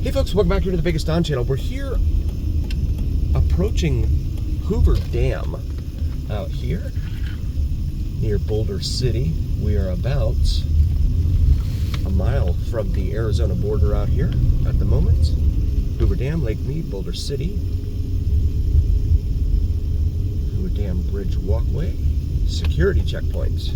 Hey folks, welcome back here to the Vegas Don channel. We're here approaching Hoover Dam out here near Boulder City. We are about a mile from the Arizona border out here at the moment. Hoover Dam, Lake Mead, Boulder City. Hoover Dam Bridge walkway, security checkpoint.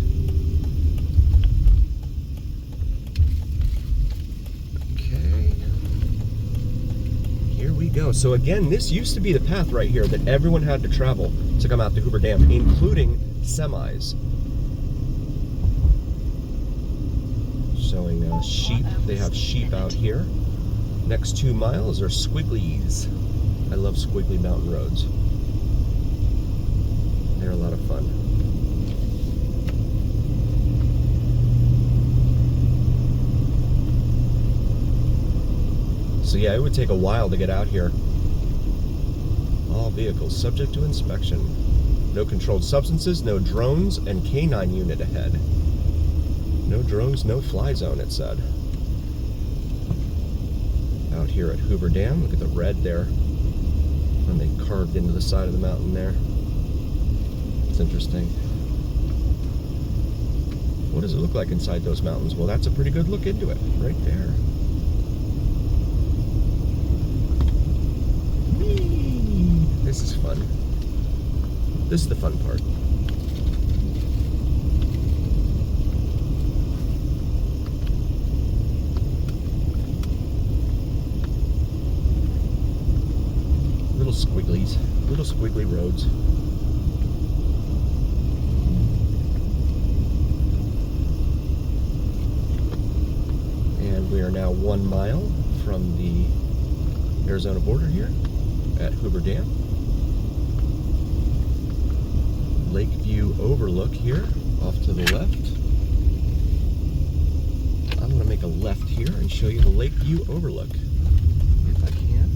Here we go. So again, this used to be the path right here that everyone had to travel to come out to Hoover Dam, including semis. Showing sheep. They have sheep out here. Next 2 miles are squigglies. I love squiggly mountain roads. They're a lot of fun. So yeah, it would take a while to get out here. All vehicles subject to inspection. No controlled substances, no drones, and K9 unit ahead. No drones, no fly zone, it said. Out here at Hoover Dam, look at the red there. When they carved into the side of the mountain there. It's interesting. What does it look like inside those mountains? Well, that's a pretty good look into it, right there. This is fun. This is the fun part. Little squigglies, little squiggly roads. And we are now 1 mile from the Arizona border here at Hoover Dam. Lakeview overlook here, off to the left. I'm going to make a left here and show you the Lakeview overlook, if I can.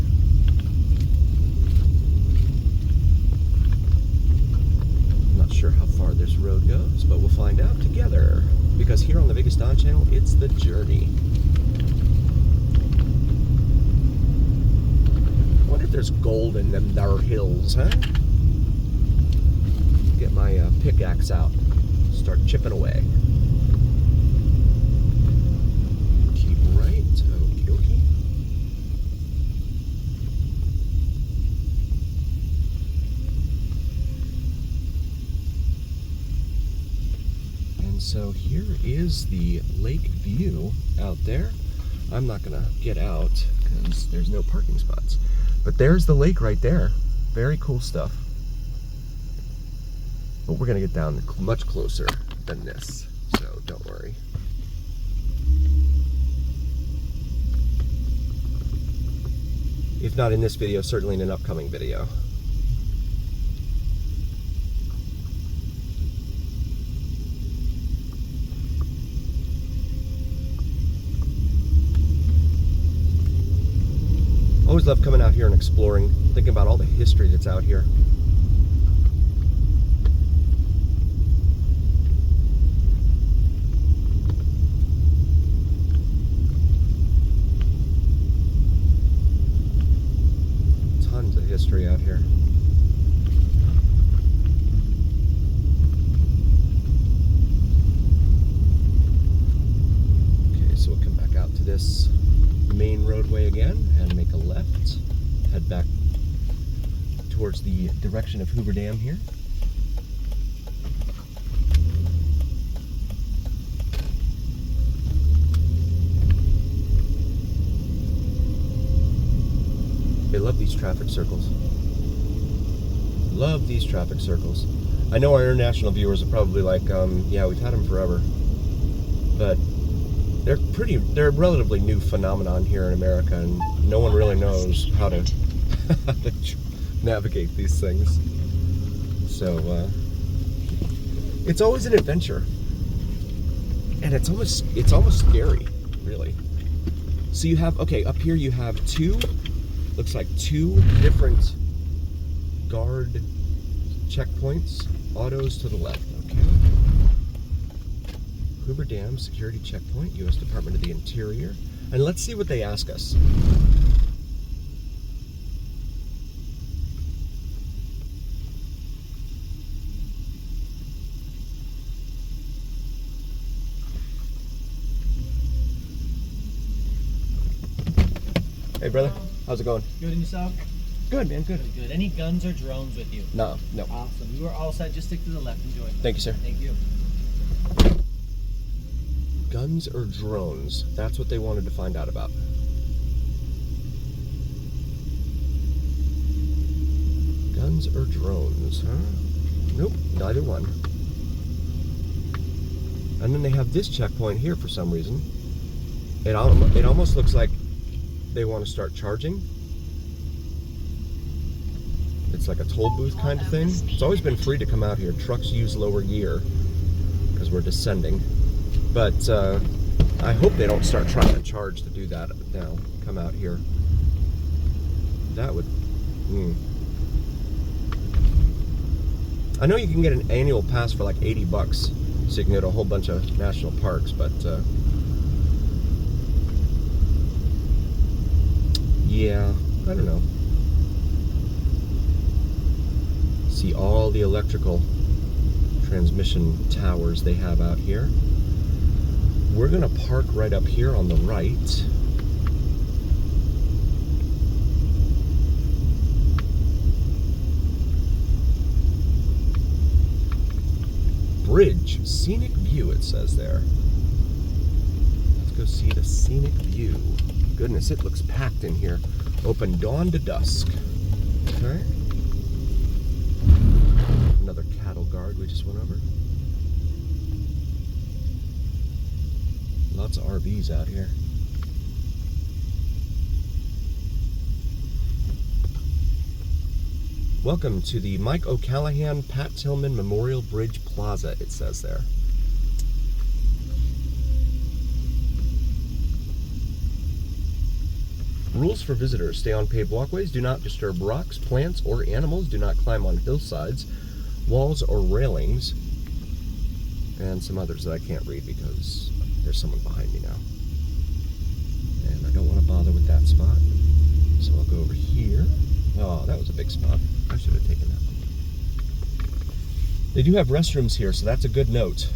I'm not sure how far this road goes, but we'll find out together. Because here on the Vegas Don channel, it's the journey. I wonder if there's gold in them there hills, huh? Get my pickaxe out, start chipping away. Keep right, okie dokie. And so here is the lake view out there. I'm not gonna get out because there's no parking spots, but there's the lake right there. Very cool stuff. But we're going to get down much closer than this, so don't worry. If not in this video, certainly in an upcoming video. Always love coming out here and exploring, thinking about all the history that's out here. History out here. Okay, so we'll come back out to this main roadway again and make a left. Head back towards the direction of Hoover Dam here. They love these traffic circles. Love these traffic circles. I know our international viewers are probably like, yeah, we've had them forever. But they're a relatively new phenomenon here in America, and no one really knows how to navigate these things. So, it's always an adventure. And it's almost scary, really. So you have, okay, up here you have looks like 2 different guard checkpoints, autos to the left, okay? Hoover Dam security checkpoint, U.S. Department of the Interior. And let's see what they ask us. Hey brother, how's it going? Good, and yourself? Good, man, good. Good. Any guns or drones with you? No. Awesome. You are all set. Just stick to the left. Enjoy. Thank you, sir. Thank you. Guns or drones? That's what they wanted to find out about. Guns or drones, huh? Nope, neither one. And then they have this checkpoint here for some reason. It almost looks like they want to start charging. It's like a toll booth kind of thing. It's always been free to come out here. Trucks use lower gear because we're descending. But I hope they don't start trying to charge to do that now. Come out here. That would... I know you can get an annual pass for like 80 bucks, so you can go to a whole bunch of national parks, but yeah, I don't know. See all the electrical transmission towers they have out here. We're gonna park right up here on the right. Bridge, scenic view, it says there. Let's go see the scenic view. Goodness, it looks packed in here. Open dawn to dusk. Okay. Another cattle guard we just went over. Lots of RVs out here. Welcome to the Mike O'Callahan Pat Tillman Memorial Bridge Plaza, it says there. Rules for visitors: stay on paved walkways, do not disturb rocks, plants, or animals, do not climb on hillsides, walls, or railings, and some others that I can't read because there's someone behind me now. And I don't want to bother with that spot, so I'll go over here. Oh, that was a big spot. I should have taken that one. They do have restrooms here, so that's a good note,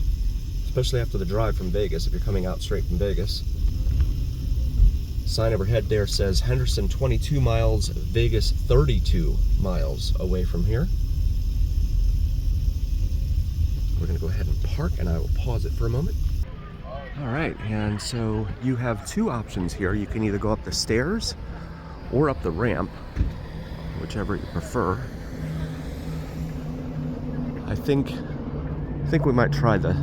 especially after the drive from Vegas, if you're coming out straight from Vegas. Sign overhead there says Henderson 22 miles, Vegas 32 miles away from here. We're going to go ahead and park, and I will pause it for a moment. All right, and so you have two options here. You can either go up the stairs or up the ramp, whichever you prefer. I think we might try the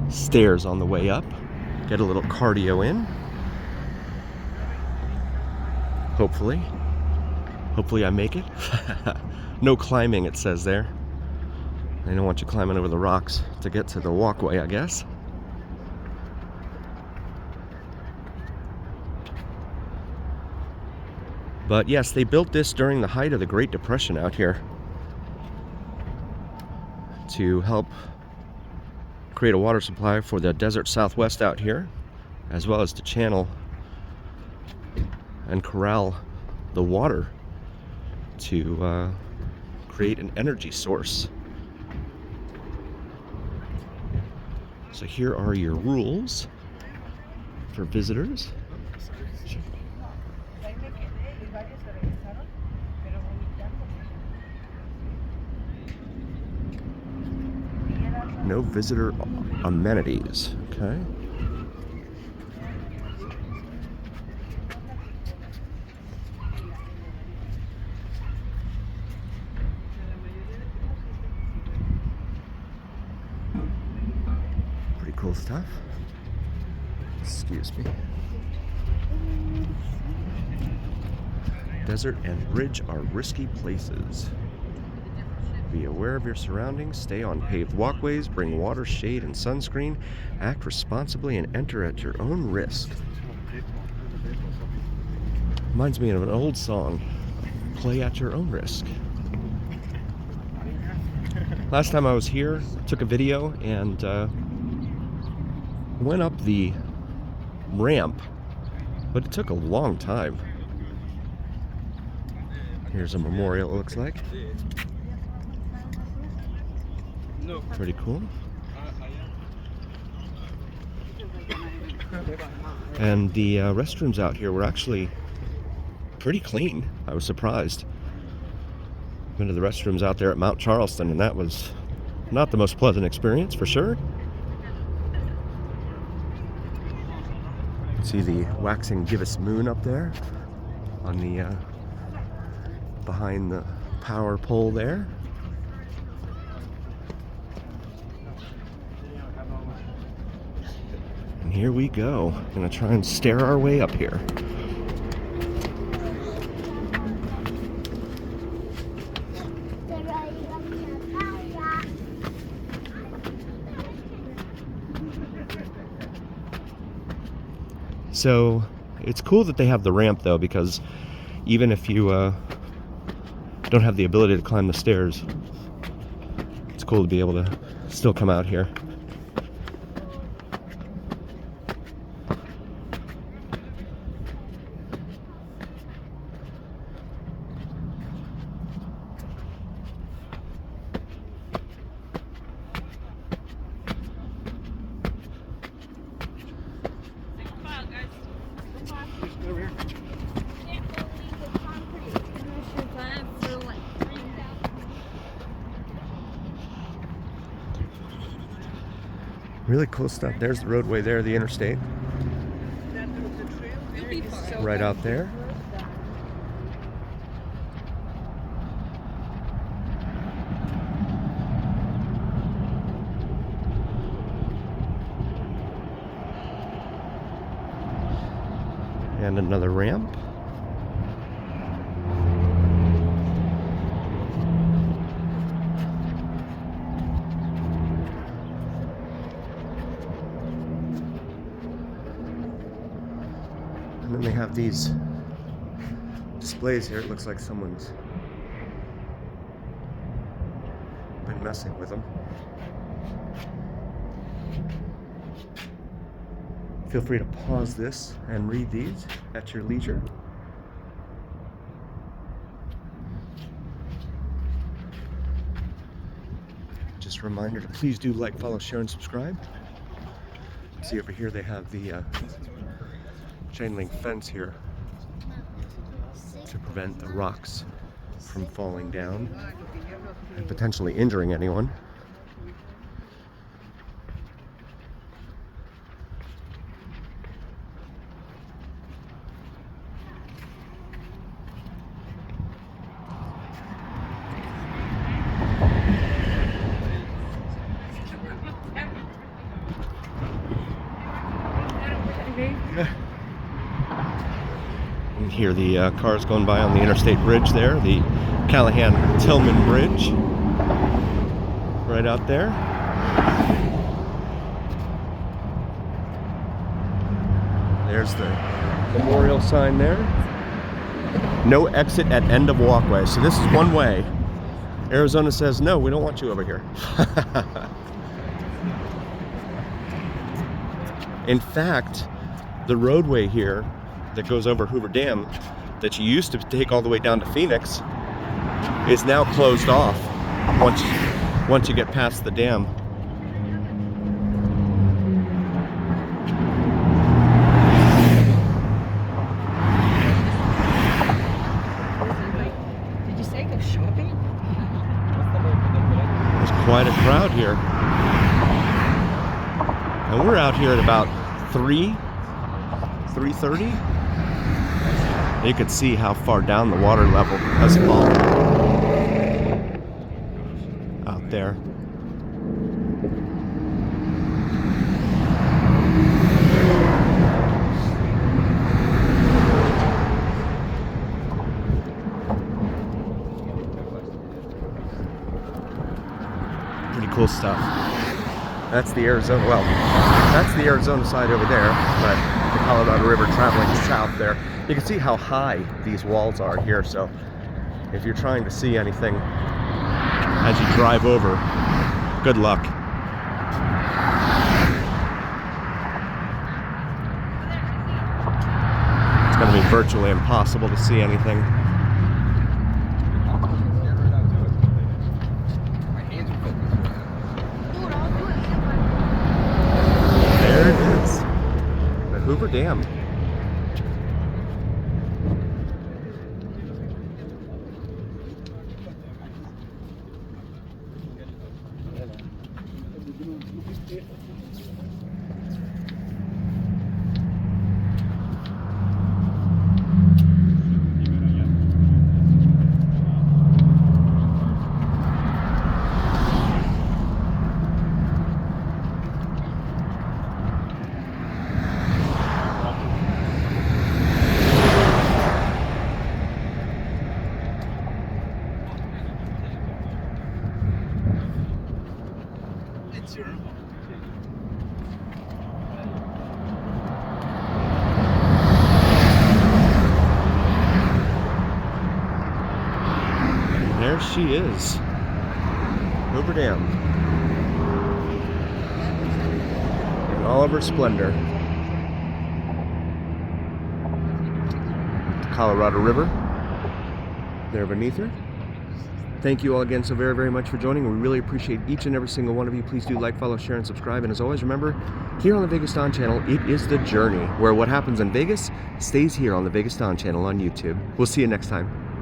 stairs on the way up. Get a little cardio in. Hopefully I make it. No climbing, it says there. They don't want you climbing over the rocks to get to the walkway, I guess. But yes, they built this during the height of the Great Depression out here to help create a water supply for the desert Southwest out here, as well as to channel and corral the water to create an energy source. So here are your rules for visitors. No visitor amenities, okay? Pretty cool stuff. Excuse me. Desert and bridge are risky places. Be aware of your surroundings, stay on paved walkways, bring water, shade, and sunscreen, act responsibly, and enter at your own risk. Reminds me of an old song, play at your own risk. Last time I was here, took a video and went up the ramp but it took a long time. Here's a memorial, it looks like. Pretty cool. And the restrooms out here were actually pretty clean. I was surprised. Been to the restrooms out there at Mount Charleston, and that was not the most pleasant experience for sure. See the waxing gibbous moon up there on the behind the power pole there. And here we go. Gonna try and stair our way up here. So it's cool that they have the ramp though, because even if you don't have the ability to climb the stairs, it's cool to be able to still come out here. Really cool stuff. There's the roadway there, the interstate. Right out there. And another ramp. And then they have these displays here. It looks like someone's been messing with them. Feel free to pause this and read these at your leisure. Just a reminder to please do like, follow, share, and subscribe. See over here they have the chain link fence here to prevent the rocks from falling down and potentially injuring anyone. And here the cars going by on the interstate bridge there, the Callahan-Tillman Bridge, right out there. There's the memorial sign there. No exit at end of walkway. So this is one way. Arizona says, no, we don't want you over here. In fact, the roadway here that goes over Hoover Dam that you used to take all the way down to Phoenix is now closed off once you get past the dam. Did you say go shopping? There's quite a crowd here. And we're out here at about 3:30. You could see how far down the water level has fallen out there. Pretty cool stuff. That's the Arizona, well, that's the Arizona side over there, but the Colorado River traveling south there. You can see how high these walls are here, so if you're trying to see anything as you drive over, good luck. gonna be virtually impossible to see anything. There it is. The Hoover Dam. There she is, Hoover Dam, in all of her splendor. The Colorado River, there beneath her. Thank you all again so very, very much for joining. We really appreciate each and every single one of you. Please do like, follow, share, and subscribe. And as always, remember, here on the Vegas Dawn channel, it is the journey, where what happens in Vegas stays here on the Vegas Dawn channel on YouTube. We'll see you next time.